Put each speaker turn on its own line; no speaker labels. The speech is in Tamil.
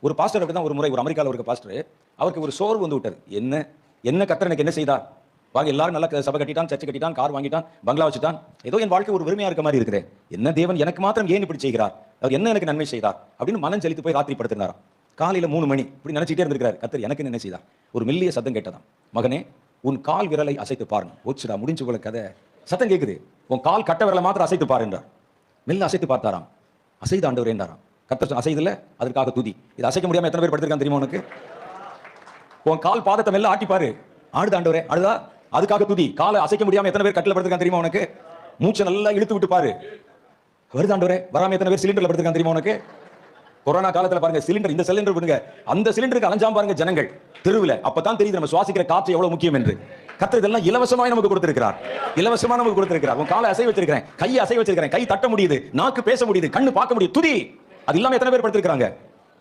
ஒரு பாஸ்டர் அப்படிதான் ஒரு முறை ஒரு அமெரிக்காவில் ஒரு பாஸ்டர் அவருக்கு ஒரு சோர்வு வந்து விட்டார். என்ன என்ன கர்த்தர் எனக்கு என்ன செய்தார்? வாங்க எல்லாரும் நல்லா சபை கட்டிட்டான், சர்ச்சை கட்டிட்டான், கார் வாங்கிட்டான், பங்களா வச்சுட்டான், ஏதோ என் வாழ்க்கை ஒரு வெறுமையா இருக்க மாதிரி இருக்கிறேன். என்ன தேவன் எனக்கு மாத்திரம் ஏன் இப்படி செய்கிறார்? அவர் என்ன எனக்கு நன்மை செய்தார் அப்படின்னு மனம் செலுத்தி போய் ராத்திரி படுத்தினாராம். காலையில 3 மணி இப்படி நினைச்சிட்டே இருந்திருக்காரு. கர்த்தர் எனக்கு என்ன செய்தார்? ஒரு மெல்லிய சத்தம் கேட்டதாம். மகனே, உன் கால் விரலை அசைத்து பாருங்க. ஓச்சுடா, முடிஞ்சு போல கதை. சத்தம் கேட்குது. உன் கால் கட்ட விரலை மாத்திரம் அசைத்து பாரு என்றார். மெல்ல அசைத்து பார்த்தாராம். அசைது ஆண்டவரே என்றாராம். கர்த்தர் அசைதில்ல, அதற்காக துதி. இது அசைக்க முடியாம எத்தனை பேர் படுத்திருக்கான் தெரியுமா உனக்கு? உன் கால் பாதத்தை மெல்ல ஆட்டி பாரு. ஆடுது ஆண்டவரே, அழுதா, அதுக்காக துதி. காலை அசைக்க முடியாம எத்தனை பேர் கட்டில படுத்திருக்கான் தெரியுமா உனக்கு? மூச்சை நல்லா இழுத்து விட்டு பாரு. வருது ஆண்டவரே. வராம எத்தனை பேர் சிலிண்டர்ல படுத்திருக்கான் தெரியுமா உனக்கு? கொரோனா காலத்துல பாருங்க, சிலிண்டர், இந்த சிலிண்டர் விடுங்க, அந்த சிலிண்டருக்கு அலைஞ்சாம பாருங்க ஜனங்கள் தெருவில். அப்பதான் தெரியுது நம்ம சுவாசிக்கிற காற்று எவ்வளவு முக்கியம் என்று. கர்த்தர் இதெல்லாம் இலவசமாய் நமக்கு கொடுத்திருக்கிறார். இலவசமா நமக்கு கொடுத்திருக்கிறார். உன் காலை அசை வச்சிருக்கிறேன், கையை அசை வச்சிருக்கிறேன், கை தட்ட முடியுது, நாக்கு பேச முடியுது, கண்ணு பார்க்க முடியுது, துதி. அது இல்லாம எத்தனை பேர் படுத்திருக்காங்க?